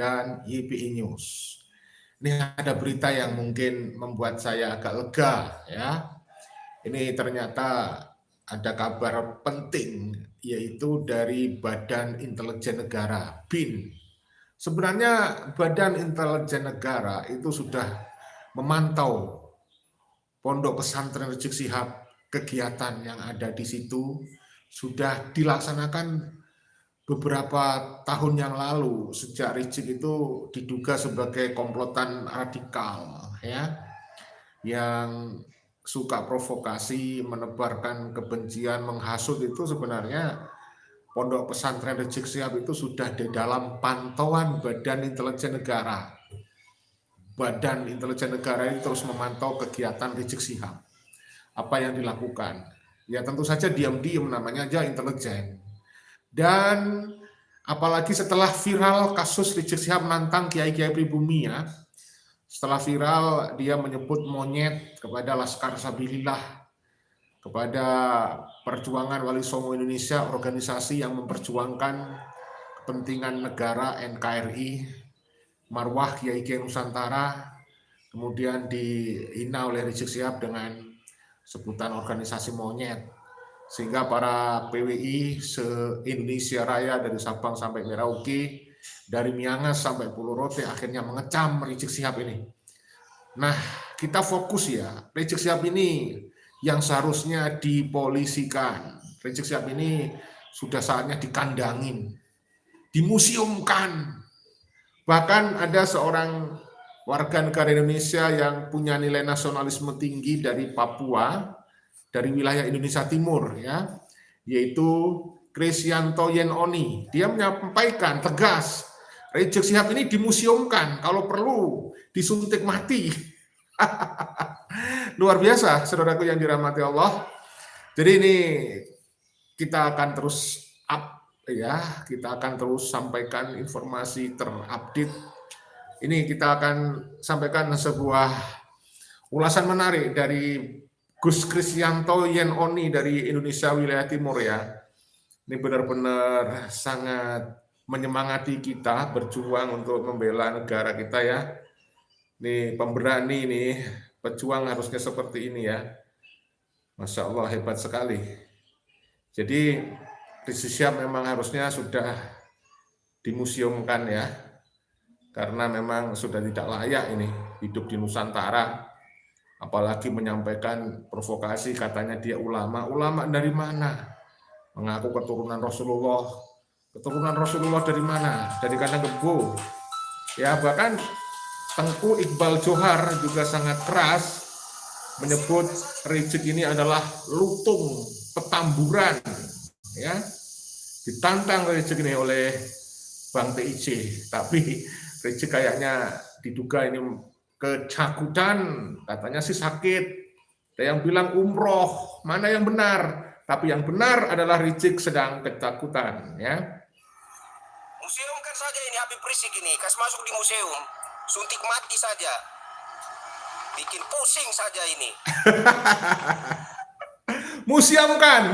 dan YPI News. Ini ada berita yang mungkin membuat saya agak lega ya. Ini ternyata ada kabar penting, yaitu dari Badan Intelijen Negara, BIN. Sebenarnya Badan Intelijen Negara itu sudah memantau Pondok Pesantren Rizik Syihab, kegiatan yang ada di situ sudah dilaksanakan beberapa tahun yang lalu, sejak Rizik itu diduga sebagai komplotan radikal ya, yang suka provokasi, menebarkan kebencian, menghasut. Itu sebenarnya Pondok Pesantren Rizik Syihab itu sudah di dalam pantauan Badan Intelijen Negara. Badan Intelijen Negara ini terus memantau kegiatan Rizik Syihab. Apa yang dilakukan? Ya tentu saja diam-diam, namanya aja intelijen. Dan apalagi setelah viral kasus Rizik Syihab menantang Kiai-Kiai pribumi ya. Setelah viral, dia menyebut monyet kepada Laskar Sabilillah, kepada Perjuangan Wali Songo Indonesia, organisasi yang memperjuangkan kepentingan negara NKRI, marwah Kiai-Kiai Nusantara, kemudian dihina oleh Rizik Syihab dengan sebutan organisasi monyet. Sehingga para PWI se-Indonesia Raya dari Sabang sampai Merauke, dari Miangas sampai Pulau Rote akhirnya mengecam Rizik Syihab ini. Nah, kita fokus ya, Rizik Syihab ini yang seharusnya dipolisikan. Rizik Syihab ini sudah saatnya dikandangin, dimuseumkan. Bahkan ada seorang warga negara Indonesia yang punya nilai nasionalisme tinggi dari Papua, dari wilayah Indonesia Timur ya, yaitu Krisyanto Yenoni. Dia menyampaikan tegas, Rizik Syihab ini dimuseumkan, kalau perlu disuntik mati. Luar biasa, saudaraku yang dirahmati Allah. Jadi ini kita akan terus ya, kita akan terus sampaikan informasi terupdate. Ini kita akan sampaikan sebuah ulasan menarik dari Gus Krisyanto Yenoni dari Indonesia Wilayah Timur ya. Ini benar-benar sangat menyemangati kita berjuang untuk membela negara kita ya. Nih pemberani nih, pejuang harusnya seperti ini ya. Masya Allah, hebat sekali. Jadi Rizik Syihab memang harusnya sudah dimuseumkan ya, karena memang sudah tidak layak ini hidup di Nusantara. Apalagi menyampaikan provokasi, katanya dia ulama. Ulama dari mana? Mengaku keturunan Rasulullah. Keturunan Rasulullah dari mana? Dari kandang kebo. Ya, bahkan Tengku Iqbal Johar juga sangat keras menyebut Rizik ini adalah lutung petamburan. Ya, ditantang Rizik ini oleh Bang TIC. Tapi Rizik kayaknya diduga ini kecakutan, katanya sih sakit. Ada yang bilang umroh, mana yang benar? Tapi yang benar adalah Rizik sedang ketakutan, ya. Museumkan saja ini Habib Rizik ini, kasih masuk di museum, suntik mati saja, bikin pusing saja ini.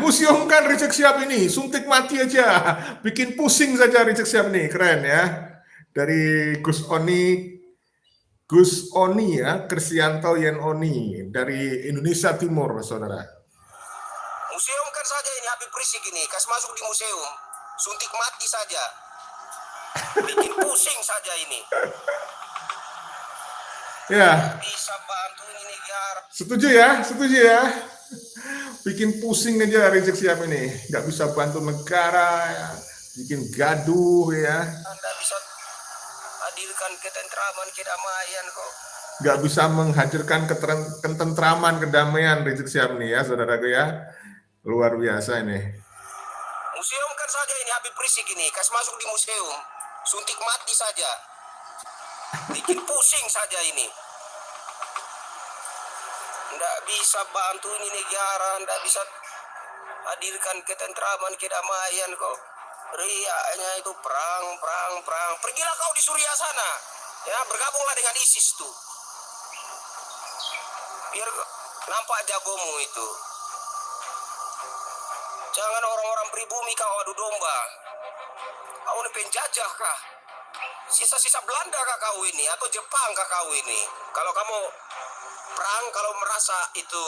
museumkan Rizik Syihab ini, suntik mati aja, bikin pusing saja Rizik Syihab ini, keren ya. Dari Gus Oni ya, Krisyanto Yenoni dari Indonesia Timur, saudara. Museumkan saja ini Habib Rizik ini, kasih masuk di museum, suntik mati saja, bikin pusing saja ini. Ya. Bisa bantu ini negara. Setuju ya. Bikin pusing aja Rizik Syihab ini, nggak bisa bantu negara, ya. Bikin gaduh ya. Anda bisa hadirkan ketentraman, kedamaian kok. Nggak bisa menghadirkan ketentraman, kedamaian Rizik Syihab nih ya, saudaraku ya. Luar biasa ini. Museumkan saja ini Habib Rizik ini, kasih masuk di museum, suntik mati saja, bikin pusing saja ini. Nggak bisa bantu ini negara, nggak bisa hadirkan ketentraman, kedamaian kok. Riaknya itu perang. Pergilah kau di Suriah sana, ya, bergabunglah dengan ISIS tuh. Biar nampak jagomu itu. Jangan orang-orang pribumi kau adu domba. Kau ini penjajah kah? Sisa-sisa Belanda kah kau ini atau Jepang kah kau ini? Kalau kamu perang, kalau merasa itu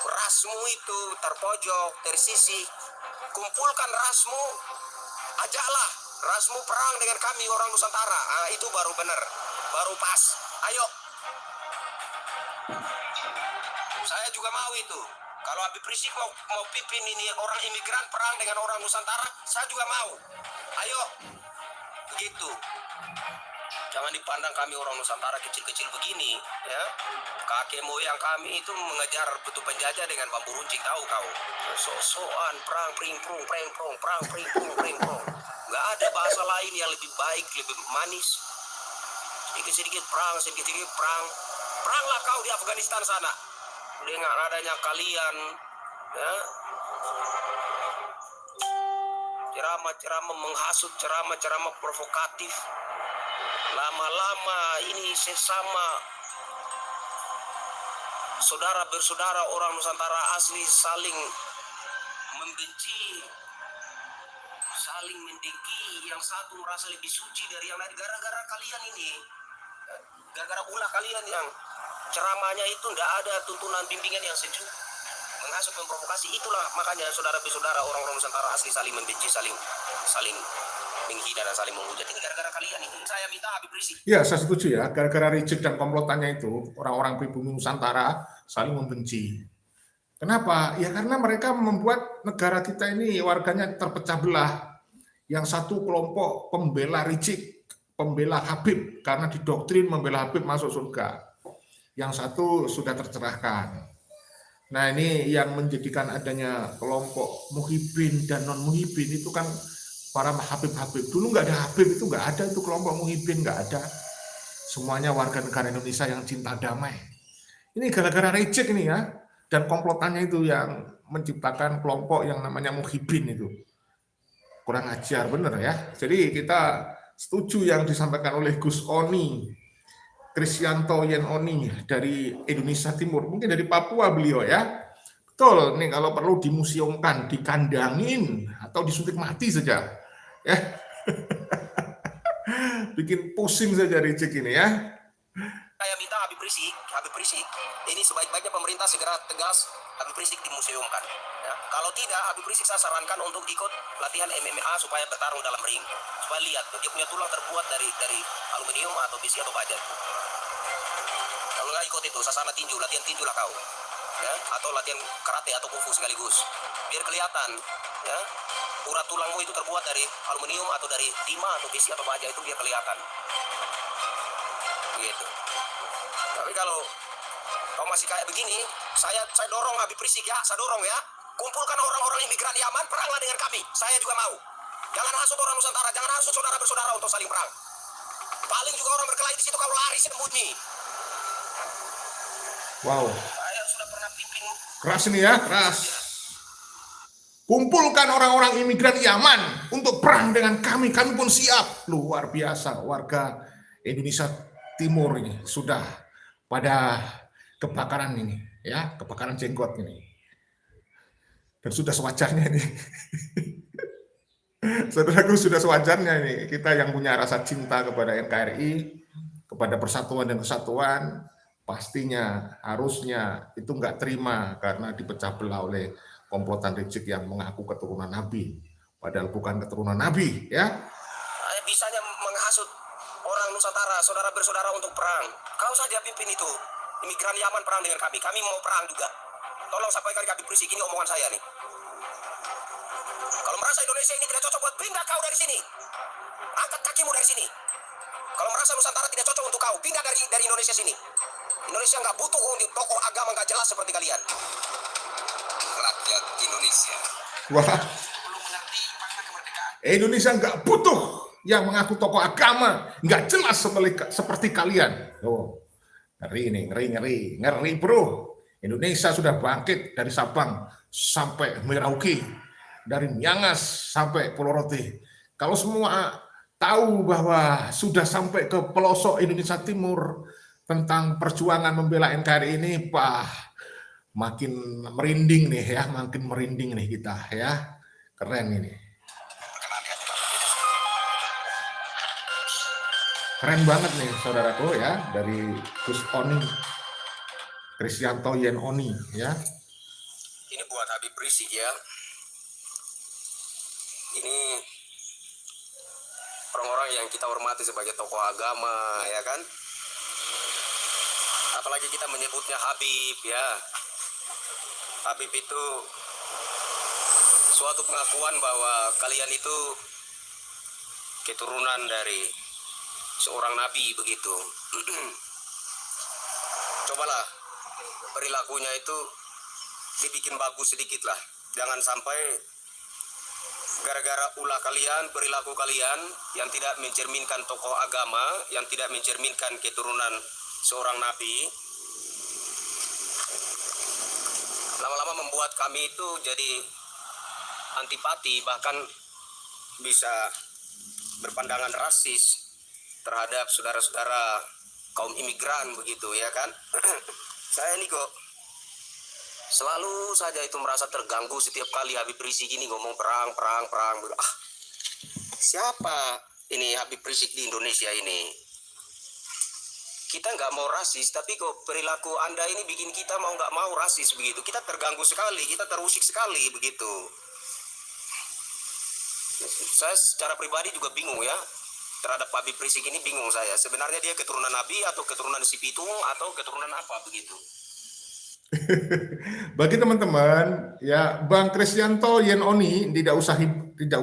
rasmu itu terpojok, tersisi, kumpulkan rasmu, ajaklah rasmu perang dengan kami orang Nusantara. Ah, itu baru benar, baru pas. Ayo, saya juga mau itu. Kalau Habib Rizik mau pimpin ini orang imigran perang dengan orang Nusantara, saya juga mau. Ayo, begitu. Jangan dipandang kami orang Nusantara kecil-kecil begini, ya. Kakek moyang kami itu mengejar betul penjajah dengan bambu runcing, tahu kau? So-soan, perang, pring, prung, preng, prong, perang, pring, prung, preng, prong. Nggak ada bahasa lain yang lebih baik, lebih manis. Sedikit-sedikit perang, sedikit-sedikit perang. Peranglah kau di Afghanistan sana. Dengan adanya kalian, ya. Ceramah-ceramah menghasut, ceramah-ceramah provokatif. Lama-lama ini sesama saudara bersaudara orang Nusantara asli saling membenci, saling mendengki. Yang satu merasa lebih suci dari yang lain gara-gara kalian ini, gara-gara ulah kalian yang ceramahnya itu tidak ada tuntunan bimbingan yang sejuk, menghasut, memprovokasi. Itulah makanya saudara bersaudara orang-orang Nusantara asli saling membenci, saling menghina dan saling menghujat. Ini gara-gara kalian ini. Saya minta Habib Rizik. Ya, saya setuju ya. Gara-gara Rizik dan komplotannya itu, orang-orang pribumi Nusantara saling membenci. Kenapa? Ya karena mereka membuat negara kita ini warganya terpecah belah. Yang satu kelompok pembela Rizik, pembela Habib, karena didoktrin membela Habib masuk surga. Yang satu sudah tercerahkan. Nah ini yang menjadikan adanya kelompok muhibin dan non-muhibin itu kan para Habib-Habib. Dulu nggak ada Habib, itu nggak ada itu kelompok muhibin, nggak ada. Semuanya warga negara Indonesia yang cinta damai. Ini gara-gara Rizik ini ya, dan komplotannya itu yang menciptakan kelompok yang namanya muhibin itu. Kurang ajar bener ya. Jadi kita setuju yang disampaikan oleh Gus Oni, Krisyanto Yen Oni dari Indonesia Timur, mungkin dari Papua beliau ya. Betul, nih kalau perlu dimuseumkan, dikandangin, atau disuntik mati saja. Ya. Bikin pusing saja Rizik ini ya. Saya minta Habib Rizik, ini sebaik-baiknya pemerintah segera tegas Habib Rizik dimuseumkan. Ya. Kalau tidak, Habib Rizik saya sarankan untuk ikut latihan MMA supaya bertarung dalam ring. Supaya lihat, dia punya tulang terbuat dari aluminium atau besi atau baja. Kalau nggak ikut itu, sasana tinju, latihan tinju lah kau. Ya, atau latihan karate atau kungfu sekaligus. Biar kelihatan, ya, urat tulangmu itu terbuat dari aluminium atau dari timah atau besi atau baja, itu biar kelihatan. Gitu. Tapi kalau kau masih kayak begini, saya dorong Habib Rizik ya, saya dorong ya. Kumpulkan orang-orang imigran Yaman, peranglah dengan kami. Saya juga mau. Jangan hasut orang Nusantara, jangan hasut saudara bersaudara untuk saling perang. Paling juga orang berkelahi di situ kalau lari sembunyi. Wow. Saya sudah pernah pimpin. Keras ini ya, keras. Kumpulkan orang-orang imigran Yaman untuk perang dengan kami pun siap. Luar biasa, warga Indonesia Timur ini sudah pada kebakaran ini, ya, kebakaran jenggot ini. Dan sudah sewajarnya ini. Saudaraku, sudah sewajarnya ini kita yang punya rasa cinta kepada NKRI, kepada persatuan dan kesatuan, pastinya harusnya itu nggak terima karena dipecah belah oleh komplotan Rizik yang mengaku keturunan Nabi, padahal bukan keturunan Nabi, ya. Bisanya menghasut orang Nusantara, saudara bersaudara untuk perang. Kau saja pimpin itu. Imigran Yaman perang dengan kami mau perang juga. Tolong sampaikan ke Habib Rizik, ini omongan saya nih. Kalau merasa Indonesia ini tidak cocok buat, pindah kau dari sini. Angkat kakimu dari sini. Kalau merasa Nusantara tidak cocok untuk kau, pindah dari Indonesia sini. Indonesia nggak butuh tokoh agama nggak jelas seperti kalian. Rakyat Indonesia. Wah. Indonesia nggak butuh yang mengaku tokoh agama nggak jelas seperti kalian. Oh, ngeri bro. Indonesia sudah bangkit dari Sabang sampai Merauke, dari Miangas sampai Pulau Rote. Kalau semua tahu bahwa sudah sampai ke pelosok Indonesia Timur tentang perjuangan membela NKRI ini, makin merinding nih ya, makin merinding nih kita ya, keren ini. Keren banget nih saudaraku ya, dari Gus Oni, Krisyanto Yen Oni ya. Ini buat Habib Rizik ya. Ini orang-orang yang kita hormati sebagai tokoh agama ya kan. Apalagi kita menyebutnya Habib ya. Habib itu suatu pengakuan bahwa kalian itu keturunan dari seorang nabi begitu. Cobalah perilakunya itu dibikin bagus sedikit lah. Jangan sampai gara-gara ulah kalian, perilaku kalian yang tidak mencerminkan tokoh agama, yang tidak mencerminkan keturunan seorang nabi, lama-lama membuat kami itu jadi antipati, bahkan bisa berpandangan rasis terhadap saudara-saudara kaum imigran begitu ya kan. Saya ini kok selalu saja itu merasa terganggu setiap kali Habib Rizik ini ngomong perang. Siapa ini Habib Rizik di Indonesia ini? Kita nggak mau rasis, tapi kok perilaku Anda ini bikin kita mau nggak mau rasis begitu. Kita terganggu sekali, kita terusik sekali begitu. Saya secara pribadi juga bingung ya terhadap Habib Rizik ini, bingung saya. Sebenarnya dia keturunan Nabi atau keturunan si Pitung atau keturunan apa begitu. Bagi teman-teman ya, Bang Krisyanto Yen Oni tidak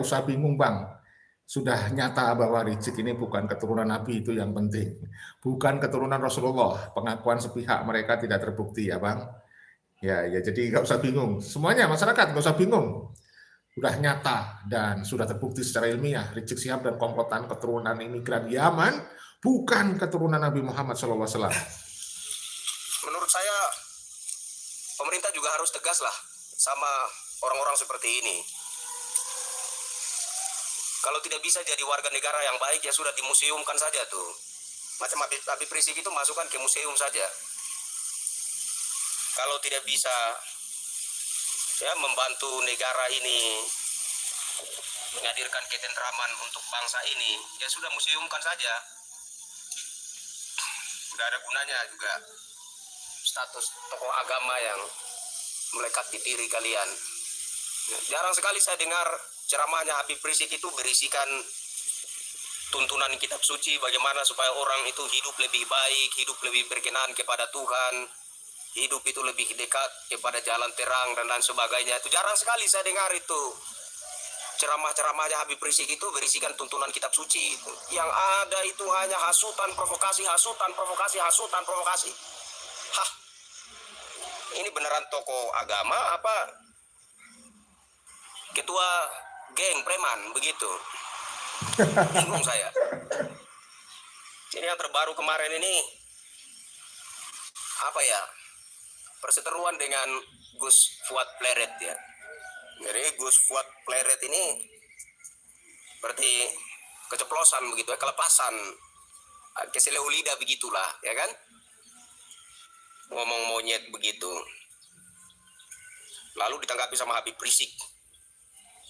usah bingung Bang. Sudah nyata bahwa Rizik ini bukan keturunan Nabi, itu yang penting. Bukan keturunan Rasulullah. Pengakuan sepihak mereka tidak terbukti ya Bang. Ya jadi nggak usah bingung. Semuanya masyarakat nggak usah bingung. Sudah nyata dan sudah terbukti secara ilmiah, Rizik Syihab dan komplotan keturunan imigran Yaman bukan keturunan Nabi Muhammad SAW. Menurut saya pemerintah juga harus tegas lah sama orang-orang seperti ini. Kalau tidak bisa jadi warga negara yang baik ya sudah dimuseumkan saja tuh. Macam Habib Rizik itu masukkan ke museum saja. Kalau tidak bisa ya membantu negara ini menghadirkan ketentraman untuk bangsa ini, ya sudah museumkan saja. Tidak ada gunanya juga status tokoh agama yang melekat di diri kalian. Jarang sekali saya dengar ceramahnya Habib Rizik itu berisikan tuntunan kitab suci, bagaimana supaya orang itu hidup lebih baik, hidup lebih berkenan kepada Tuhan, hidup itu lebih dekat kepada jalan terang dan lain sebagainya. Itu jarang sekali saya dengar itu. Ceramah-ceramahnya Habib Rizik itu berisikan tuntunan kitab suci itu. Yang ada itu hanya hasutan, provokasi. Hah, ini beneran tokoh agama apa ketua geng preman begitu? Bingung saya. Ini yang terbaru kemarin ini apa ya? Perseteruan dengan Gus Fuad Pleret ya. Jadi Gus Fuad Pleret ini berarti keceplosan begitu ya, kelepasan, keseleo lidah begitulah ya kan, ngomong monyet begitu. Lalu ditanggapi sama Habib Rizik,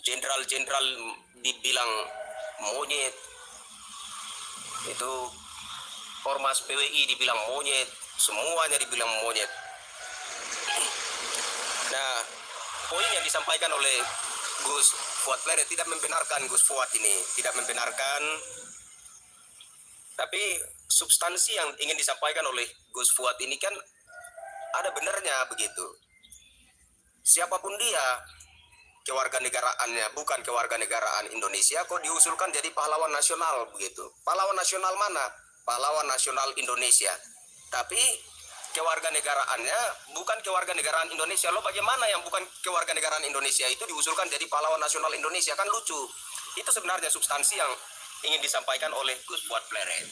jenderal-jenderal dibilang monyet, itu ormas PWI dibilang monyet, semuanya dibilang monyet. Nah, poin yang disampaikan oleh Gus Fuad Pleret tidak membenarkan Gus Fuad ini, tidak membenarkan. Tapi substansi yang ingin disampaikan oleh Gus Fuad ini kan ada benarnya begitu. Siapapun dia, kewarganegaraannya bukan kewarganegaraan Indonesia, kok diusulkan jadi pahlawan nasional begitu. Pahlawan nasional mana? Pahlawan nasional Indonesia. Tapi kewarganegaraannya bukan kewarganegaraan Indonesia. Lo bagaimana yang bukan kewarganegaraan Indonesia itu diusulkan jadi pahlawan nasional Indonesia? Kan lucu. Itu sebenarnya substansi yang ingin disampaikan oleh Gus Fuad Pleret.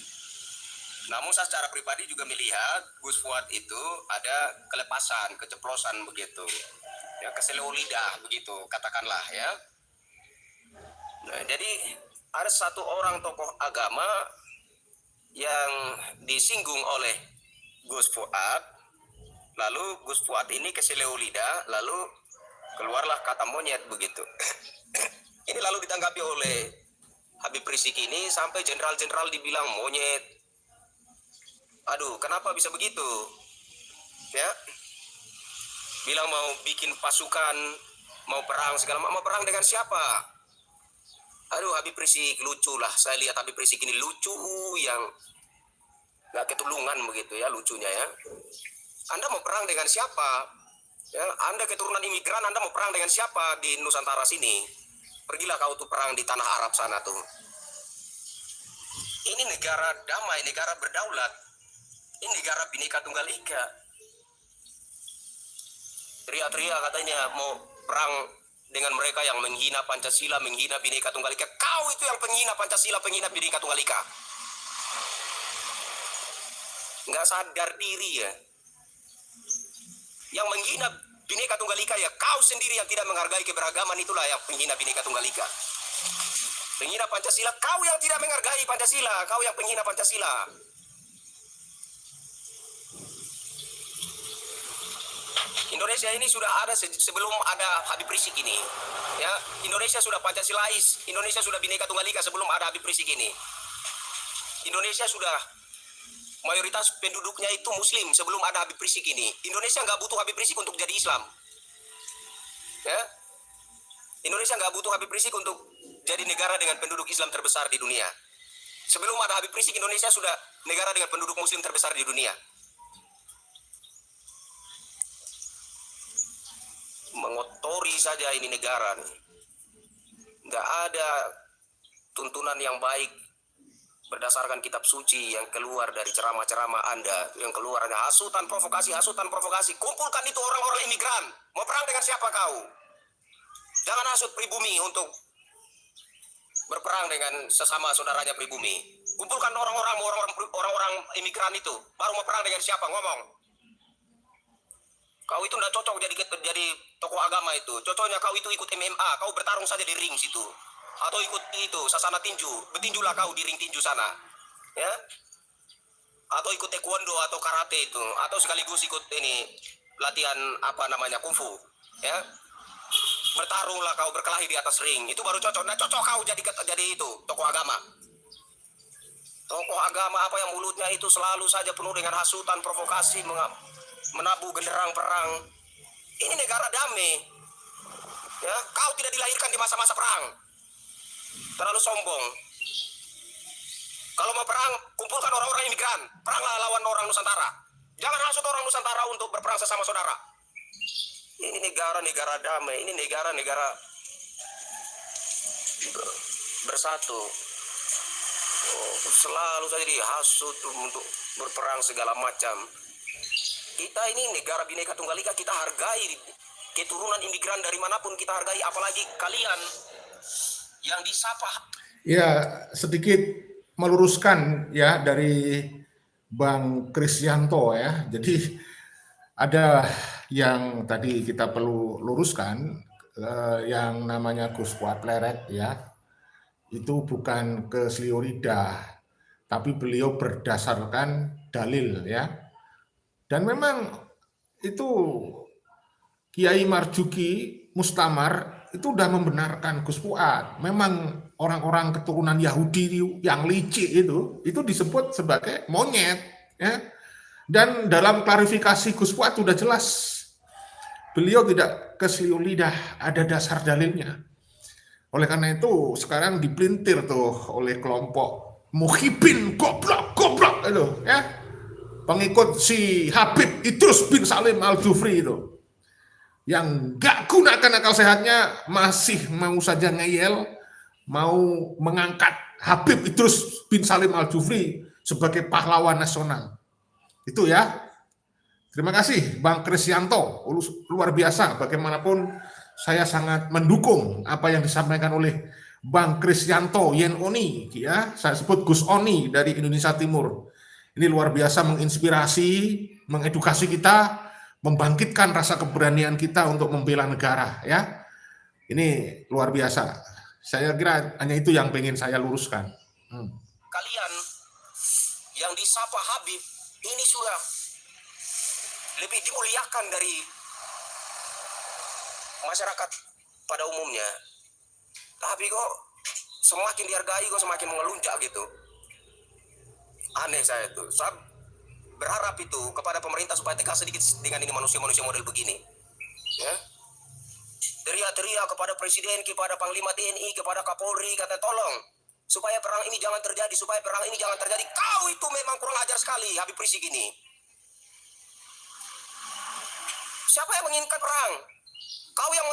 Namun saya secara pribadi juga melihat Gus Fuad itu ada kelepasan, keceplosan begitu. Ya, keseleo lidah begitu, katakanlah ya. Nah, jadi ada satu orang tokoh agama yang disinggung oleh Gus Fuad, lalu Gus Fuad ini keseleo lidah, lalu keluarlah kata monyet begitu. Ini lalu ditanggapi oleh Habib Rizik ini sampai jenderal-jenderal dibilang monyet. Aduh, kenapa bisa begitu? Ya, bilang mau bikin pasukan, mau perang segala macam. Mau perang dengan siapa? Aduh, Habib Rizik lucu lah. Saya lihat Habib Rizik ini lucu yang nggak ketulungan begitu ya, lucunya ya. Anda mau perang dengan siapa? Ya, Anda keturunan imigran, Anda mau perang dengan siapa di Nusantara sini? Pergilah kau tuh perang di tanah Arab sana tuh. Ini negara damai, negara berdaulat. Ini negara Bhinneka Tunggal Ika. Teriak-teriak katanya mau perang dengan mereka yang menghina Pancasila, menghina Bhinneka Tunggal Ika. Kau itu yang penghina Pancasila, penghina Bhinneka Tunggal Ika. Nggak sadar diri ya. Yang menghina Bhinneka Tunggal Ika ya kau sendiri yang tidak menghargai keberagaman, itulah yang penghina Bhinneka Tunggal Ika. Penghina Pancasila, kau yang tidak menghargai Pancasila, kau yang penghina Pancasila. Indonesia ini sudah ada sebelum ada Habib Rizik ini. Ya, Indonesia sudah Pancasilais, Indonesia sudah Bhinneka Tunggal Ika sebelum ada Habib Rizik ini. Indonesia sudah mayoritas penduduknya itu Muslim sebelum ada Habib Rizik ini. Indonesia nggak butuh Habib Rizik untuk jadi Islam. Ya, Indonesia nggak butuh Habib Rizik untuk jadi negara dengan penduduk Islam terbesar di dunia. Sebelum ada Habib Rizik, Indonesia sudah negara dengan penduduk Muslim terbesar di dunia. Mengotori saja ini negara nih. Nggak ada tuntunan yang baik berdasarkan kitab suci yang keluar dari ceramah-ceramah Anda, yang keluar dari hasutan provokasi. Kumpulkan itu orang-orang imigran. Mau perang dengan siapa kau? Jangan hasut pribumi untuk berperang dengan sesama saudaranya pribumi. Kumpulkan orang-orang imigran itu. Baru mau perang dengan siapa? Ngomong. Kau itu tidak cocok jadi tokoh agama itu. Cocoknya kau itu ikut MMA. Kau bertarung saja di ring situ. Atau ikut itu sasana tinju, bertinjulah kau di ring tinju sana, ya. Atau ikut taekwondo atau karate itu, atau sekaligus ikut ini latihan apa namanya kungfu, ya. Bertarunglah kau, berkelahi di atas ring, itu baru cocok. Nah, cocok kau jadi itu tokoh agama. Tokoh agama apa yang mulutnya itu selalu saja penuh dengan hasutan, provokasi, menabuh genderang perang. Ini negara damai, ya. Kau tidak dilahirkan di masa-masa perang. Terlalu sombong. Kalau mau perang, kumpulkan orang-orang imigran. Peranglah lawan orang Nusantara. Jangan hasut orang Nusantara untuk berperang sesama saudara. Ini negara-negara damai. Ini negara-negara bersatu. Selalu saja dihasut untuk berperang segala macam. Kita ini negara Bhinneka Tunggal Ika, kita hargai keturunan imigran dari manapun, kita hargai, apalagi kalian yang disapa. Ya, sedikit meluruskan ya dari Bang Krisyanto ya. Jadi ada yang tadi kita perlu luruskan, yang namanya Gus Fuad Pleret ya. Itu bukan keselio lidah, tapi beliau berdasarkan dalil ya. Dan memang itu Kiai Marzuki Mustamar itu sudah membenarkan Gus Fuad. Memang orang-orang keturunan Yahudi yang licik itu disebut sebagai monyet, ya. Dan dalam klarifikasi Gus Fuad sudah jelas, beliau tidak keselio lidah, ada dasar dalilnya. Oleh karena itu sekarang dipelintir tuh oleh kelompok Muhyiddin goblok itu, ya. Pengikut si Habib Idrus bin Salim Al-Jufri itu. Yang gak gunakan akal sehatnya masih mau saja ngeyel, mau mengangkat Habib Idrus bin Salim Al-Jufri sebagai pahlawan nasional. Itu ya. Terima kasih Bang Krisyanto, luar biasa. Bagaimanapun saya sangat mendukung apa yang disampaikan oleh Bang Krisyanto Yen Oni, ya. Saya sebut Gus Oni dari Indonesia Timur. Ini luar biasa, menginspirasi, mengedukasi kita, membangkitkan rasa keberanian kita untuk membela negara, ya. Ini luar biasa. Saya kira hanya itu yang pengen saya luruskan. Kalian yang disapa Habib ini sudah lebih dimuliakan dari masyarakat pada umumnya. Tapi kok semakin dihargai kok semakin mengeluncak gitu. Aneh saya tuh. Saya berharap itu kepada pemerintah supaya tegas sedikit dengan ini manusia-manusia model begini. Ya. Teriak-teriak kepada presiden, kepada panglima TNI, kepada Kapolri, kata tolong supaya perang ini jangan terjadi, supaya perang ini jangan terjadi. Kau itu memang kurang ajar sekali, Habib Rizik ini. Siapa yang menginginkan perang? Kau yang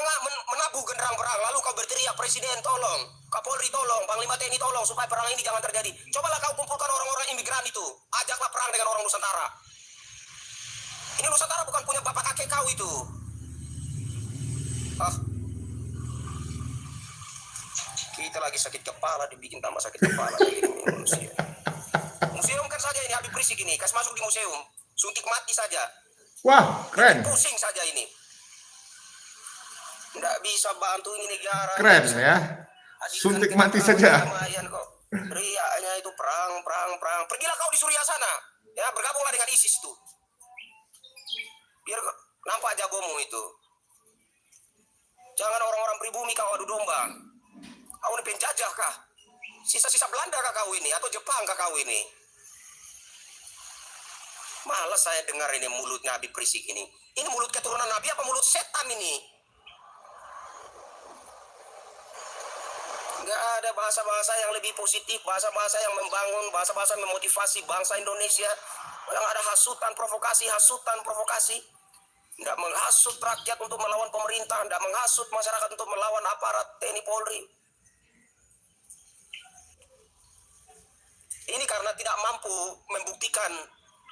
menabuh genderang perang, lalu kau berteriak, presiden tolong, Kapolri tolong, panglima TNI tolong, supaya perang ini jangan terjadi. Cobalah kau kumpulkan orang-orang imigran itu, ajaklah perang dengan orang Nusantara. Ini Nusantara bukan punya bapak kakek kau itu. Kita lagi sakit kepala, dibikin tambah sakit kepala. Ini manusia. Museum kan saja ini Habib Rizik ini, kasih masuk di museum, suntik mati saja. Wah, keren. Pusing saja ini. Nggak bisa bantu ini negara. Keren ya. Suntik mati saja. Riaknya itu perang. Pergilah kau di Suriah sana. Ya, bergabunglah dengan ISIS itu. Biar nampak jagomu itu. Jangan orang-orang pribumi kau adu domba. Kau ini penjajah kah? Sisa-sisa Belanda kah kau ini? Atau Jepang kah kau ini? Malas saya dengar ini mulutnya Habib Rizik ini. Ini mulut keturunan Nabi apa mulut setan ini? Nggak ada bahasa-bahasa yang lebih positif, bahasa-bahasa yang membangun, bahasa-bahasa yang memotivasi bangsa Indonesia. Yang ada hasutan provokasi. Nggak menghasut rakyat untuk melawan pemerintah, nggak menghasut masyarakat untuk melawan aparat TNI Polri. Ini karena tidak mampu membuktikan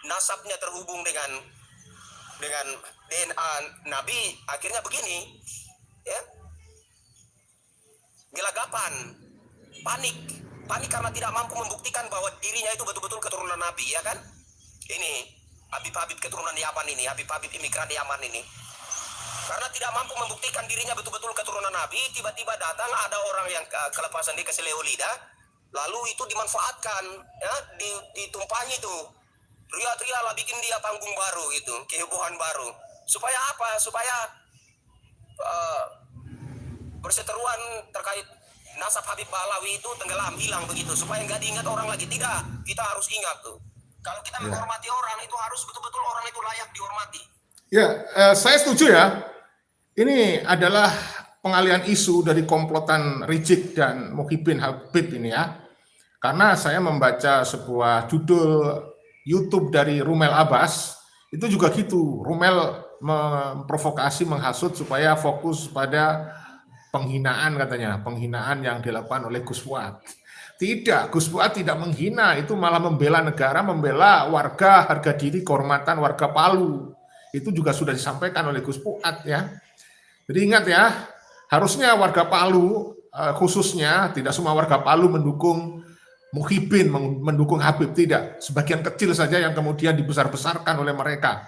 nasabnya terhubung dengan DNA Nabi, akhirnya begini, ya, gelagapan, panik karena tidak mampu membuktikan bahwa dirinya itu betul-betul keturunan Nabi, ya kan? Ini Habib keturunan Yaman ini, Habib imigran Yaman ini, karena tidak mampu membuktikan dirinya betul-betul keturunan Nabi, tiba-tiba datang ada orang yang kelepasan di keseleo lidah, lalu itu dimanfaatkan, ya, ditumpangi tuh. Teriak-teriak lah, bikin dia panggung baru gitu, kehebohan baru. Supaya apa? Supaya perseteruan terkait nasab Habib Balawi itu tenggelam, hilang begitu. Supaya nggak diingat orang lagi. Tidak, kita harus ingat tuh. Kalau kita menghormati orang, itu harus betul-betul orang itu layak dihormati. Ya, saya setuju ya. Ini adalah pengalihan isu dari komplotan Rizik dan Muhyiddin Habib ini ya. Karena saya membaca sebuah judul YouTube dari Rumel Abbas, itu juga gitu. Rumel memprovokasi, menghasut supaya fokus pada penghinaan katanya, penghinaan yang dilakukan oleh Gus Fuad. Tidak, Gus Fuad tidak menghina, itu malah membela negara, membela warga, harga diri, kehormatan warga Palu. Itu juga sudah disampaikan oleh Gus Fuad ya. Jadi ingat ya, harusnya warga Palu khususnya, tidak semua warga Palu mendukung Muhyiddin, mendukung Habib, tidak. Sebagian kecil saja yang kemudian dibesar-besarkan oleh mereka.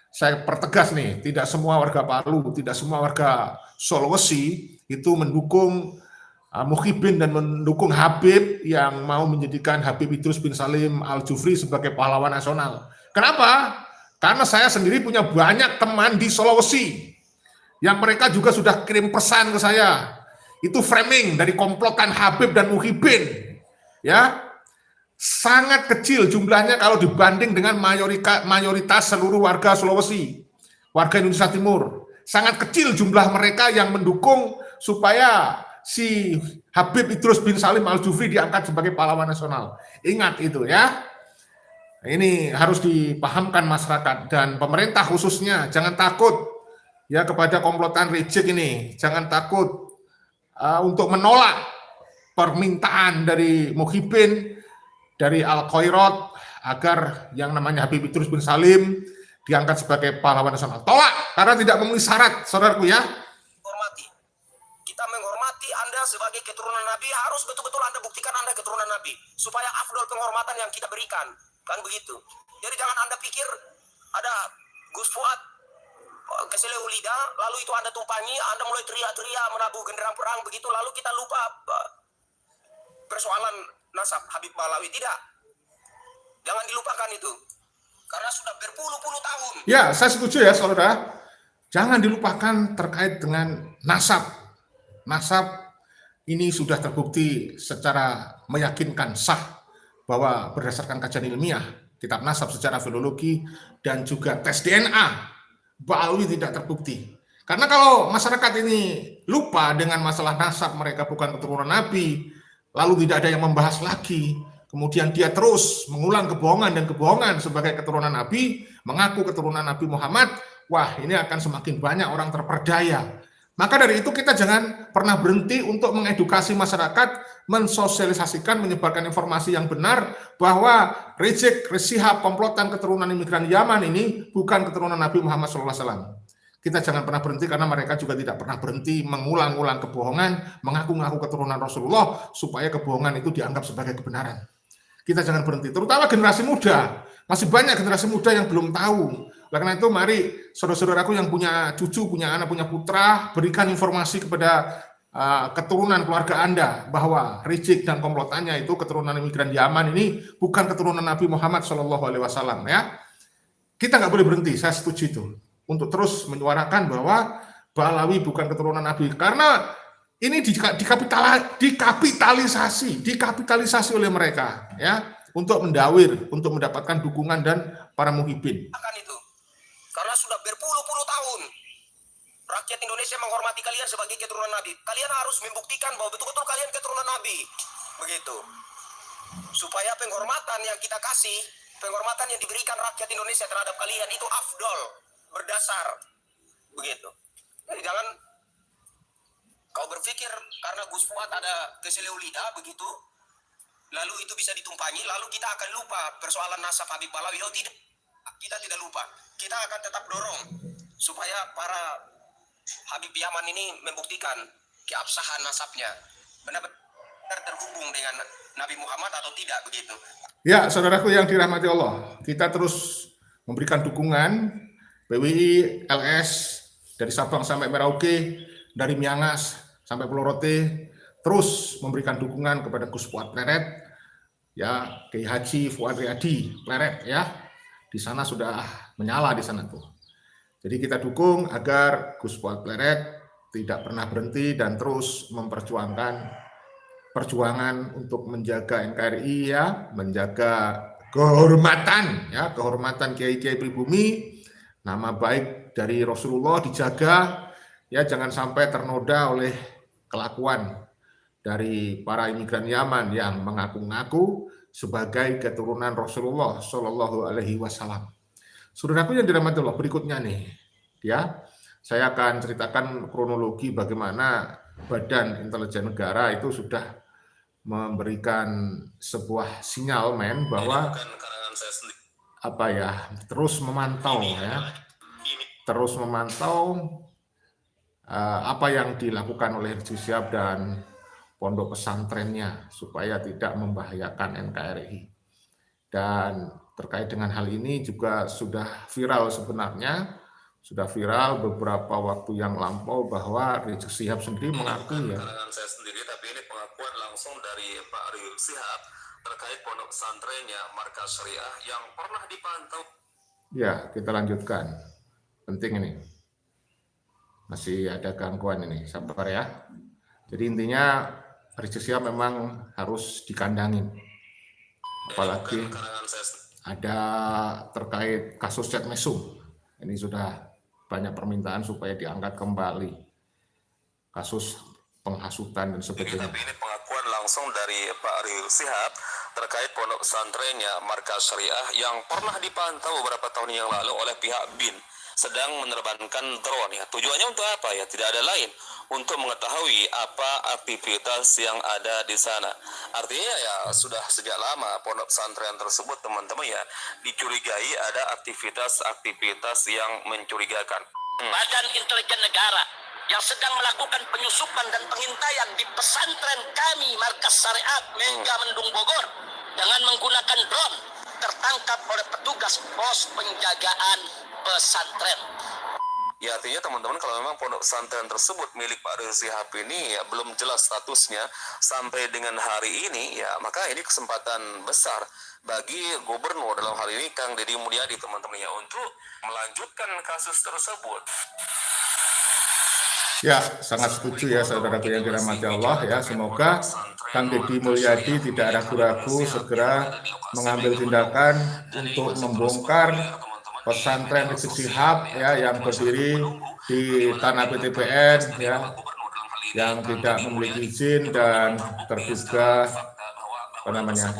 Saya pertegas nih, tidak semua warga Palu, tidak semua warga Sulawesi itu mendukung Muhyiddin dan mendukung Habib yang mau menjadikan Habib Idrus bin Salim Al-Jufri sebagai pahlawan nasional. Kenapa? Karena saya sendiri punya banyak teman di Sulawesi yang mereka juga sudah kirim pesan ke saya. Itu framing dari komplotan Habib dan Muhyiddin. Ya, sangat kecil jumlahnya kalau dibanding dengan mayoritas seluruh warga Sulawesi, warga Indonesia Timur. Sangat kecil jumlah mereka yang mendukung supaya si Habib Idrus bin Salim Al-Jufri diangkat sebagai pahlawan nasional. Ingat itu ya. Ini harus dipahamkan masyarakat dan pemerintah khususnya, jangan takut ya kepada komplotan Rizik ini, jangan takut untuk menolak permintaan dari Muhyiddin, dari Al-Khairat agar yang namanya Habib Idrus bin Salim diangkat sebagai pahlawan nasional. Tolak, karena tidak memenuhi syarat, saudaraku ya. Hormati. Kita menghormati Anda sebagai keturunan Nabi, harus betul-betul Anda buktikan Anda keturunan Nabi, supaya afdol penghormatan yang kita berikan. Kan begitu. Jadi jangan Anda pikir ada Gus Fuad keseleo lidah, lalu itu Anda tumpangi, Anda mulai teriak-teriak, menabuh genderang perang, begitu, lalu kita lupa persoalan nasab Habib Balawi. Tidak, jangan dilupakan itu, karena sudah berpuluh-puluh tahun. Ya, saya setuju ya saudara. Jangan dilupakan terkait dengan nasab ini sudah terbukti secara meyakinkan sah bahwa berdasarkan kajian ilmiah, kitab nasab secara filologi, dan juga tes DNA, Ba'alwi tidak terbukti. Karena kalau masyarakat ini lupa dengan masalah nasab, mereka bukan keturunan Nabi, lalu tidak ada yang membahas lagi, kemudian dia terus mengulang kebohongan dan kebohongan sebagai keturunan Nabi, mengaku keturunan Nabi Muhammad, wah ini akan semakin banyak orang terperdaya. Maka dari itu kita jangan pernah berhenti untuk mengedukasi masyarakat, mensosialisasikan, menyebarkan informasi yang benar bahwa Rizik Syihab komplotan keturunan imigran Yaman ini bukan keturunan Nabi Muhammad SAW. Kita jangan pernah berhenti karena mereka juga tidak pernah berhenti mengulang-ulang kebohongan, mengaku-ngaku keturunan Rasulullah supaya kebohongan itu dianggap sebagai kebenaran. Kita jangan berhenti, terutama generasi muda. Masih banyak generasi muda yang belum tahu. Karena itu mari saudara-saudaraku yang punya cucu, punya anak, punya putra, berikan informasi kepada keturunan keluarga Anda bahwa Rizik dan komplotannya itu keturunan imigran Yaman ini bukan keturunan Nabi Muhammad SAW. Ya, kita nggak boleh berhenti. Saya setuju itu untuk terus menyuarakan bahwa Ba'alawi bukan keturunan Nabi karena ini dikapitalisasi oleh mereka, ya, untuk mendawir, untuk mendapatkan dukungan dan para muhibin. Akan itu. Karena sudah berpuluh-puluh tahun rakyat Indonesia menghormati kalian sebagai keturunan Nabi. Kalian harus membuktikan bahwa betul-betul kalian keturunan Nabi. Begitu. Supaya penghormatan yang kita kasih, penghormatan yang diberikan rakyat Indonesia terhadap kalian itu afdol, berdasar. Begitu. Jadi jangan kau berpikir karena Gus Fuad ada keseleo lidah begitu, lalu itu bisa ditumpangi, lalu kita akan lupa persoalan nasab Habib Ba'alawi. Oh tidak, kita tidak lupa. Kita akan tetap dorong supaya para Habib Yaman ini membuktikan keabsahan nasabnya, benar-benar terhubung dengan Nabi Muhammad atau tidak begitu. Ya, saudaraku yang dirahmati Allah, kita terus memberikan dukungan PWI, LS, dari Sabang sampai Merauke, dari Miangas sampai Pulau Rote, terus memberikan dukungan kepada Gus Fuad Pleret, ya, Kiai Haji Fuad Riyadi Pleret, ya, di sana sudah menyala di sana tuh. Jadi kita dukung agar Gus Fuad Pleret tidak pernah berhenti dan terus memperjuangkan perjuangan untuk menjaga NKRI, ya, menjaga kehormatan, ya, kehormatan kiai-kiai pribumi, nama baik dari Rasulullah dijaga, ya, jangan sampai ternoda oleh kelakuan dari para imigran Yaman yang mengaku-ngaku sebagai keturunan Rasulullah Shallallahu Alaihi Wasallam. Saudaraku yang dirahmati Allah, berikutnya nih, ya, saya akan ceritakan kronologi bagaimana Badan Intelijen Negara itu sudah memberikan sebuah sinyal bahwa apa ya, terus memantau, ya, terus memantau apa yang dilakukan oleh Rizik Syihab dan pondok pesantrennya supaya tidak membahayakan NKRI. Dan terkait dengan hal ini juga sudah viral sebenarnya, sudah viral beberapa waktu yang lampau bahwa Rizik Syihab sendiri mengaku, ya. Saya sendiri, tapi ini pengakuan langsung dari Pak Rizik Syihab terkait pondok pesantrennya Markas Syariah yang pernah dipantau. Ya, kita lanjutkan. Penting ini. Masih ada gangguan ini, sabar ya. Jadi intinya Rizik Syihab memang harus dikandangin. Apalagi ada terkait kasus Chat Mesum. Ini sudah banyak permintaan supaya diangkat kembali. Kasus penghasutan dan sebagainya. Tapi ini pengakuan langsung dari Pak Rizik Syihab terkait pondok pesantrennya Markas Syariah yang pernah dipantau beberapa tahun yang lalu oleh pihak BIN sedang menerbangkan drone, ya. Tujuannya untuk apa, ya? Tidak ada lain, untuk mengetahui apa aktivitas yang ada di sana. Artinya ya sudah sejak lama pondok pesantren tersebut, teman-teman, ya, dicurigai ada aktivitas yang mencurigakan. Badan Intelijen Negara yang sedang melakukan penyusupan dan pengintaian di pesantren kami Markas Syariat Mega Mendung Bogor dengan menggunakan drone tertangkap oleh petugas pos penjagaan pesantren. Ya, artinya teman-teman, kalau memang pondok pesantren tersebut milik Pak Rizik Syihab ini, ya, belum jelas statusnya sampai dengan hari ini, ya, maka ini kesempatan besar bagi gubernur dalam hal ini Kang Deddy Mulyadi, teman-teman, ya, untuk melanjutkan kasus tersebut. Ya, sangat setuju ya saudaraku yang dirahmati Allah ya. Semoga Kang Deddy Mulyadi tidak ragu-ragu segera mengambil tindakan untuk membongkar pesantren Rizik Syihab ya yang berdiri di tanah PTPN ya, yang tidak memiliki izin dan terduga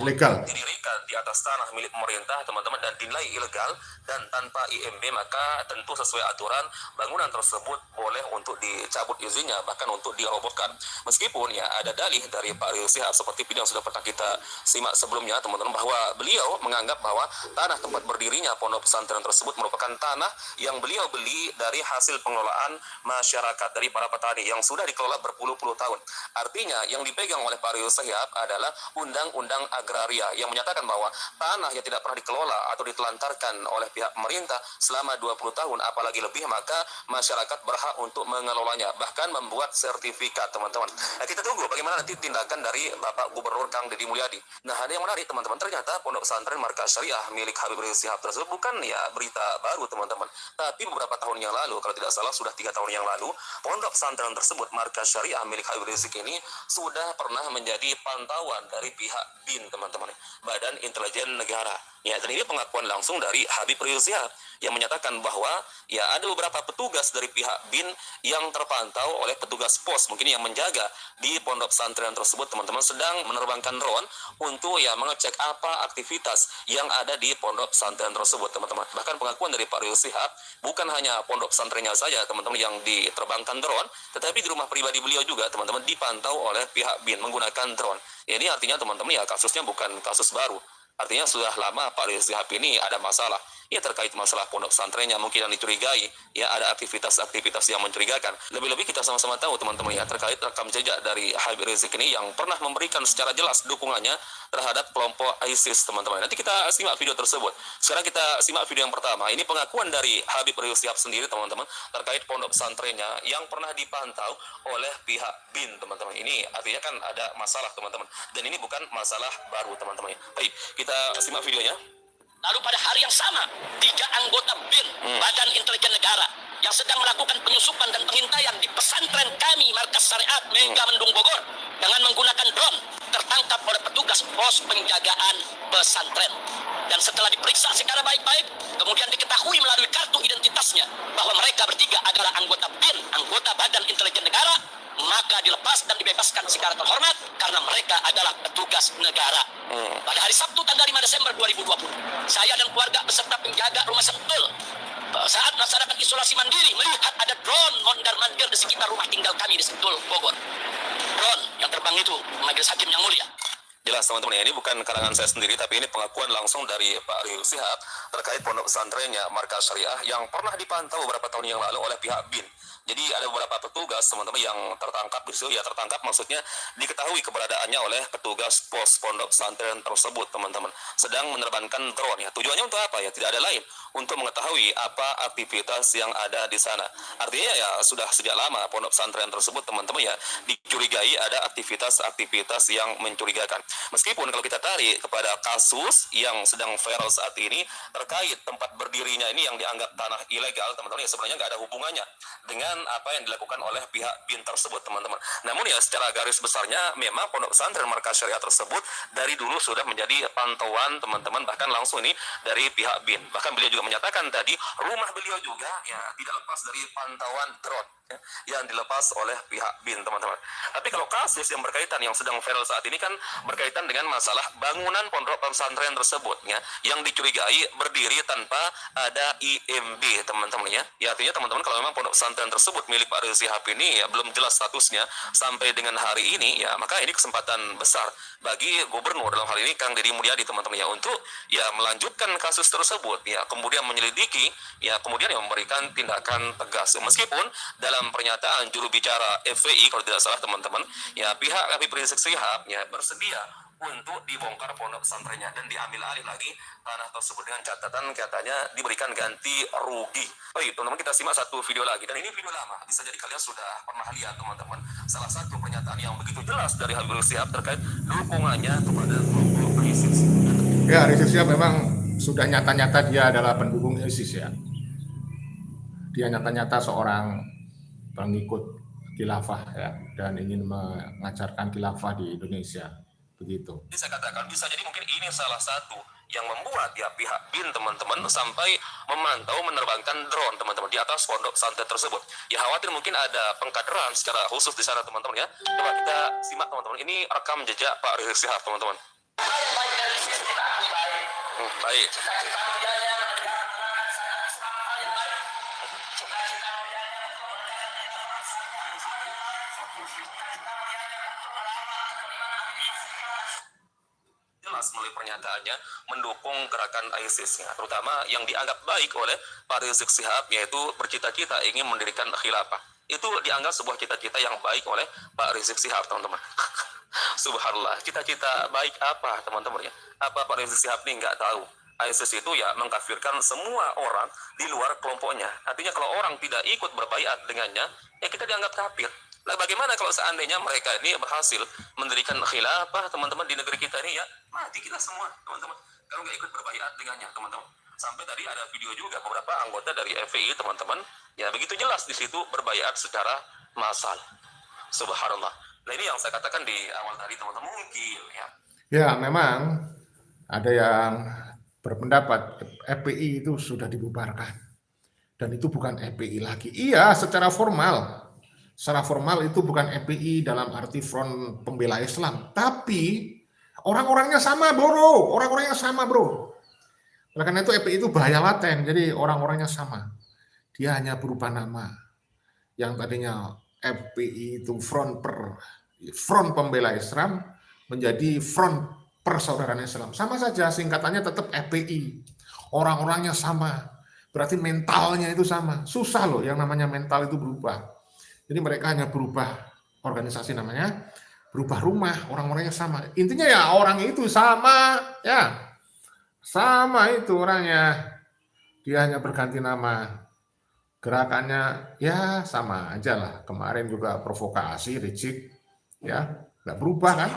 legal. Didirikan di atas tanah milik pemerintah teman-teman dan dinilai ilegal dan tanpa IMB, maka tentu sesuai aturan bangunan tersebut boleh untuk dicabut izinnya, bahkan untuk dirobohkan. Meskipun ya ada dalih dari Pak Rizik Syihab seperti video yang sudah pernah kita simak sebelumnya teman-teman, bahwa beliau menganggap bahwa tanah tempat berdirinya pondok pesantren tersebut merupakan tanah yang beliau beli dari hasil pengelolaan masyarakat dari para petani yang sudah dikelola berpuluh-puluh tahun. Artinya yang dipegang oleh Pak Rizik Syihab adalah Undang-Undang Agraria yang menyatakan bahwa tanah yang tidak pernah dikelola atau ditelantarkan oleh pihak pemerintah selama 20 tahun apalagi lebih, maka masyarakat berhak untuk mengelolanya, bahkan membuat sertifikat teman-teman. Nah, kita tunggu bagaimana nanti tindakan dari Bapak Gubernur Kang Deddy Mulyadi. Nah, ada yang menarik teman-teman, ternyata pondok pesantren Markas Syariah milik Habib Rizik Syihab tersebut bukan ya berita baru teman-teman, tapi beberapa tahun yang lalu, kalau tidak salah sudah 3 tahun yang lalu, pondok pesantren tersebut Markas Syariah milik Habib Rizik ini sudah pernah menjadi pantauan dari pihak BIN teman-teman, Badan Intelijen Negara. Ya, dan ini pengakuan langsung dari Habib Rizik Syihab yang menyatakan bahwa ya ada beberapa petugas dari pihak BIN yang terpantau oleh petugas pos mungkin yang menjaga di pondok pesantren tersebut teman-teman, sedang menerbangkan drone untuk ya mengecek apa aktivitas yang ada di pondok pesantren tersebut teman-teman. Bahkan pengakuan dari Pak Rizik Syihab, bukan hanya pondok pesantrennya saja teman-teman yang diterbangkan drone, tetapi di rumah pribadi beliau juga teman-teman dipantau oleh pihak BIN menggunakan drone. Ya, ini artinya teman-teman ya kasusnya bukan kasus baru. Artinya sudah lama Pak Rizik Syihab ini ada masalah ya terkait masalah pondok pesantrennya mungkin yang dicurigai ya ada aktivitas-aktivitas yang mencurigakan. Lebih-lebih kita sama-sama tahu teman-teman ya terkait rekam jejak dari Habib Rizik ini yang pernah memberikan secara jelas dukungannya terhadap kelompok ISIS teman-teman. Nanti kita simak video tersebut. Sekarang kita simak video yang pertama. Ini pengakuan dari Habib Rizik Syihab sendiri teman-teman terkait pondok pesantrennya yang pernah dipantau oleh pihak BIN teman-teman. Ini artinya kan ada masalah teman-teman, dan ini bukan masalah baru teman-teman. Baik, kita simak videonya. Lalu pada hari yang sama, 3 anggota BIN, Badan Intelijen Negara, yang sedang melakukan penyusupan dan pengintaian di pesantren kami, Markas Syariat Mega Mendung Bogor, dengan menggunakan drone, tertangkap oleh petugas pos penjagaan pesantren. Dan setelah diperiksa secara baik-baik, kemudian diketahui melalui kartu identitasnya bahwa mereka bertiga adalah anggota BIN, anggota Badan Intelijen Negara, maka dilepas dan dibebaskan secara terhormat karena mereka adalah petugas negara. Pada hari Sabtu tanggal 5 Desember 2020, saya dan keluarga beserta penjaga rumah Sentul saat melaksanakan isolasi mandiri melihat ada drone mondar-mandir di sekitar rumah tinggal kami di Sentul, Bogor. Drone yang terbang itu majelis hakim yang mulia. Jelas teman-teman ya, ini bukan karangan saya sendiri, tapi ini pengakuan langsung dari Pak Rizik Syihab terkait pondok pesantrennya Markas Syariah yang pernah dipantau beberapa tahun yang lalu oleh pihak BIN. Jadi ada beberapa petugas teman-teman yang tertangkap di situ, ya tertangkap maksudnya diketahui keberadaannya oleh petugas pos pondok pesantren tersebut teman-teman, sedang menerbangkan drone ya. Tujuannya untuk apa ya? Tidak ada lain, untuk mengetahui apa aktivitas yang ada di sana. Artinya ya sudah sejak lama pondok pesantren tersebut teman-teman ya dicurigai ada aktivitas-aktivitas yang mencurigakan. Meskipun kalau kita tarik kepada kasus yang sedang viral saat ini terkait tempat berdirinya ini yang dianggap tanah ilegal teman-teman ya, sebenarnya nggak ada hubungannya dengan apa yang dilakukan oleh pihak BIN tersebut teman-teman. Namun ya secara garis besarnya memang pondok pesantren Markas Syariah tersebut dari dulu sudah menjadi pantauan teman-teman, bahkan langsung ini dari pihak BIN. Bahkan beliau juga menyatakan tadi rumah beliau juga ya tidak lepas dari pantauan drone ya, yang dilepas oleh pihak BIN teman-teman. Tapi kalau kasus yang berkaitan yang sedang viral saat ini kan berkaitan dengan masalah bangunan pondok pesantren tersebut ya, yang dicurigai berdiri tanpa ada IMB teman-teman ya. Ya artinya teman-teman kalau memang pondok pesantren tersebut milik Pak Rizik Syihab ini ya belum jelas statusnya sampai dengan hari ini ya, maka ini kesempatan besar bagi gubernur dalam hal ini Kang Deddy Mulyadi teman-teman ya untuk ya melanjutkan kasus tersebut ya, kemudian menyelidiki ya, kemudian yang memberikan tindakan tegas. Meskipun dalam pernyataan juru bicara FPI kalau tidak salah teman-teman ya, pihak Habib Rizik Syihab ya bersedia untuk dibongkar pondok pesantrennya dan diambil alih lagi tanah tersebut dengan catatan katanya diberikan ganti rugi. Baik teman-teman, kita simak satu video lagi, dan ini video lama, bisa jadi kalian sudah pernah lihat teman-teman. Salah satu pernyataan yang begitu jelas dari Habib Rizik Syihab terkait dukungannya kepada kelompok ISIS. Ya, Rizik Syihab memang sudah nyata-nyata dia adalah pendukung ISIS ya. Dia nyata-nyata seorang pengikut khilafah ya, dan ingin mengajarkan khilafah di Indonesia. Begitu. Jadi saya katakan bisa jadi mungkin ini salah satu yang membuat ya pihak BIN teman-teman sampai memantau menerbangkan drone teman-teman di atas pondok pesantren tersebut. Ya khawatir mungkin ada pengkaderan secara khusus di sana teman-teman ya. Coba kita simak teman-teman. Ini rekam jejak Pak Rizik Syihab teman-teman. Baik. Jelas melalui pernyataannya mendukung gerakan ISIS, ya, terutama yang dianggap baik oleh Pak Rizik Syihab, yaitu bercita-cita ingin mendirikan khilafah. Itu dianggap sebuah cita-cita yang baik oleh Pak Rizik Syihab, teman-teman. Subhanallah, cita-cita baik apa, teman-teman ya? Apa Pak Rizik Syihab ini nggak tahu? ISIS itu ya mengkafirkan semua orang di luar kelompoknya. Artinya kalau orang tidak ikut berbaiat dengannya, ya kita dianggap kafir. Nah, bagaimana kalau seandainya mereka ini berhasil mendirikan khilafah, teman-teman, di negeri kita ini, ya mati kita semua, teman-teman. Kalau nggak ikut berbaiat dengannya, teman-teman. Sampai tadi ada video juga beberapa anggota dari FPI, teman-teman, ya begitu jelas di situ berbaiat secara massal. Subhanallah. Nah, ini yang saya katakan di awal tadi, teman-teman, mungkin ya. Ya, memang ada yang berpendapat FPI itu sudah dibubarkan. Dan itu bukan FPI lagi. Iya, secara formal. Secara formal itu bukan FPI dalam arti Front Pembela Islam. Tapi orang-orangnya sama, bro. Orang-orangnya sama, bro. Oleh karena itu FPI itu bahaya laten. Jadi orang-orangnya sama. Dia hanya berubah nama. Yang tadinya FPI itu Front Pembela Islam menjadi Front Persaudaraan Islam. Sama saja, singkatannya tetap FPI. Orang-orangnya sama. Berarti mentalnya itu sama. Susah loh yang namanya mental itu berubah. Jadi mereka hanya berubah organisasi namanya, berubah rumah, orang-orangnya sama. Intinya ya orang itu sama, ya. Sama itu orangnya. Dia hanya berganti nama. Gerakannya ya sama aja lah. Kemarin juga provokasi, Rizik, ya. Nggak berubah kan?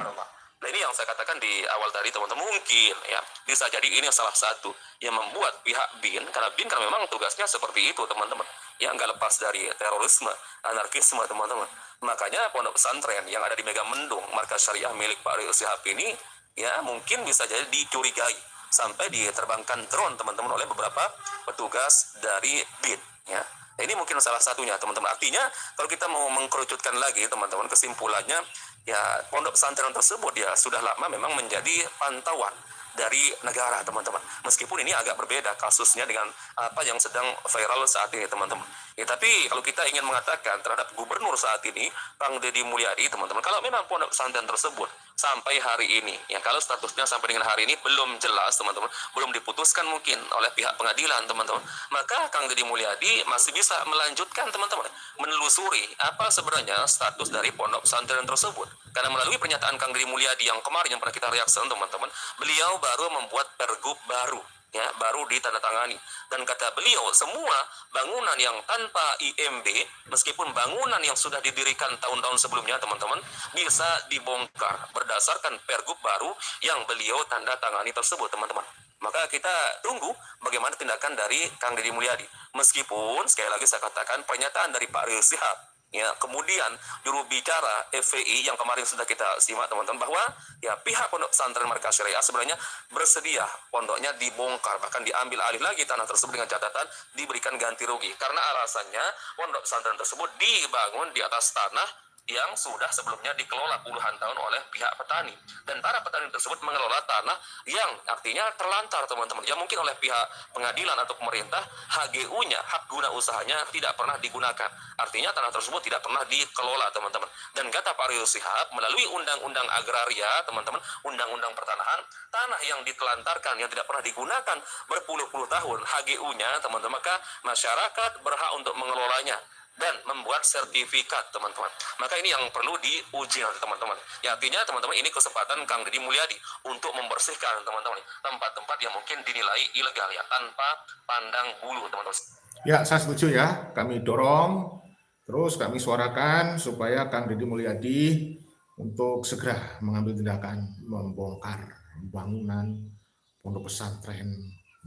Nah, ini yang saya katakan di awal tadi, teman-teman, mungkin ya bisa jadi ini salah satu yang membuat pihak BIN, karena BIN kan memang tugasnya seperti itu, teman-teman, ya nggak lepas dari terorisme, anarkisme, teman-teman. Makanya pondok pesantren yang ada di Megamendung, markas syariah milik Pak Rizik Syihab ini, ya mungkin bisa jadi dicurigai sampai diterbangkan drone, teman-teman, oleh beberapa petugas dari BIN, ya. Nah, ini mungkin salah satunya, teman-teman. Artinya kalau kita mau mengkerucutkan lagi, teman-teman, kesimpulannya ya pondok pesantren tersebut ya sudah lama memang menjadi pantauan dari negara, teman-teman. Meskipun ini agak berbeda kasusnya dengan apa yang sedang viral saat ini, teman-teman. Ya, tapi kalau kita ingin mengatakan terhadap gubernur saat ini, Kang Deddy Mulyadi, teman-teman, kalau memang pondok pesantren tersebut sampai hari ini, ya kalau statusnya sampai dengan hari ini belum jelas, teman-teman, belum diputuskan mungkin oleh pihak pengadilan, teman-teman, maka Kang Deddy Mulyadi masih bisa melanjutkan, teman-teman, menelusuri apa sebenarnya status dari pondok pesantren tersebut. Karena melalui pernyataan Kang Deddy Mulyadi yang kemarin yang pernah kita reaksikan, teman-teman, beliau baru membuat pergub baru, ya baru ditandatangani, dan kata beliau semua bangunan yang tanpa IMB, meskipun bangunan yang sudah didirikan tahun-tahun sebelumnya, teman-teman, bisa dibongkar berdasarkan pergub baru yang beliau tanda tangani tersebut, teman-teman. Maka kita tunggu bagaimana tindakan dari Kang Deddy Mulyadi. Meskipun sekali lagi saya katakan pernyataan dari Pak Rizik Syihab, ya kemudian juru bicara FPI yang kemarin sudah kita simak, teman-teman, bahwa ya pihak pondok pesantren markas syariah sebenarnya bersedia pondoknya dibongkar, bahkan diambil alih lagi tanah tersebut dengan catatan diberikan ganti rugi, karena alasannya pondok pesantren tersebut dibangun di atas tanah yang sudah sebelumnya dikelola puluhan tahun oleh pihak petani, dan para petani tersebut mengelola tanah yang artinya terlantar, teman-teman, ya mungkin oleh pihak pengadilan atau pemerintah HGU-nya, hak guna usahanya, tidak pernah digunakan. Artinya tanah tersebut tidak pernah dikelola, teman-teman. Dan kata Pak Rizik Syihab, melalui undang-undang agraria, teman-teman, undang-undang pertanahan, tanah yang ditelantarkan yang tidak pernah digunakan berpuluh-puluh tahun HGU-nya, teman-teman, maka masyarakat berhak untuk mengelolanya dan membuat sertifikat, teman-teman. Maka ini yang perlu diuji nanti, teman-teman. Ya artinya, teman-teman, ini kesempatan Kang Deddy Mulyadi untuk membersihkan, teman-teman, tempat-tempat yang mungkin dinilai ilegal, ya tanpa pandang bulu, teman-teman. Ya, saya setuju ya. Kami dorong, terus kami suarakan supaya Kang Deddy Mulyadi untuk segera mengambil tindakan membongkar bangunan pondok pesantren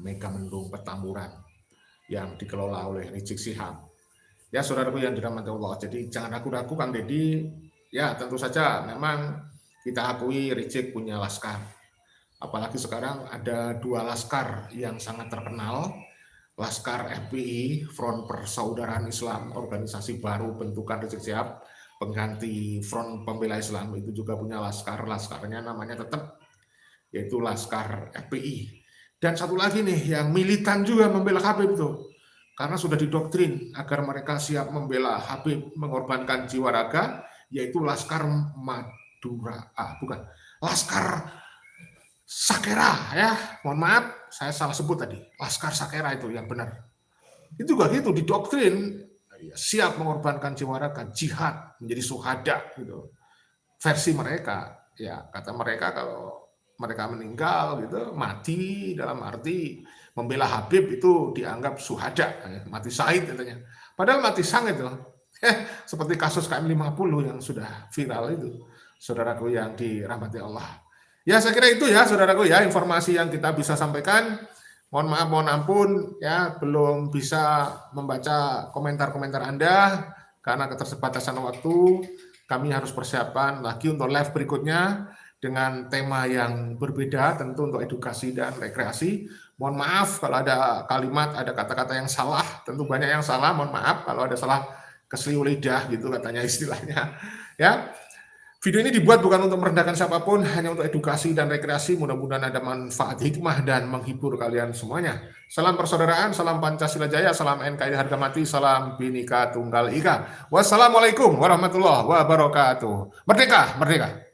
Megamendung Petamburan yang dikelola oleh Rizik Syihab. Ya saudaraku yang dirahmati Allah. Jadi jangan ragu-ragu Kang Deddy. Ya tentu saja memang kita akui Rizik punya laskar. Apalagi sekarang ada 2 laskar yang sangat terkenal. Laskar FPI, Front Persaudaraan Islam, organisasi baru bentukan Rizik Syihab, pengganti Front Pembela Islam, itu juga punya laskar. Laskarnya namanya tetap yaitu Laskar FPI. Dan satu lagi nih yang militan juga membela Habib tuh. Karena sudah didoktrin agar mereka siap membela Habib, mengorbankan jiwa raga, yaitu Laskar Madura, bukan, Laskar Sakera ya. Mohon maaf, saya salah sebut tadi. Laskar Sakera itu yang benar. Itu juga gitu, didoktrin siap mengorbankan jiwa raga, jihad, menjadi syuhada gitu. Versi mereka, ya kata mereka kalau mereka meninggal gitu, mati dalam arti membela Habib itu dianggap syuhada, mati syahid katanya. Padahal mati sang itu. Seperti kasus KM50 yang sudah viral itu. Saudaraku yang dirahmati Allah. Ya saya kira itu ya saudaraku ya informasi yang kita bisa sampaikan. Mohon maaf, mohon ampun ya belum bisa membaca komentar-komentar Anda karena keterbatasan waktu. Kami harus persiapan lagi untuk live berikutnya dengan tema yang berbeda, tentu untuk edukasi dan rekreasi. Mohon maaf kalau ada kalimat, ada kata-kata yang salah, tentu banyak yang salah, mohon maaf kalau ada salah keseliu lidah gitu katanya istilahnya. Ya, video ini dibuat bukan untuk merendahkan siapapun, hanya untuk edukasi dan rekreasi. Mudah-mudahan ada manfaat hikmah dan menghibur kalian semuanya. Salam persaudaraan, salam Pancasila Jaya, salam NKRI harga mati, salam Bhinneka Tunggal Ika. Wassalamualaikum warahmatullahi wabarakatuh. Merdeka, merdeka.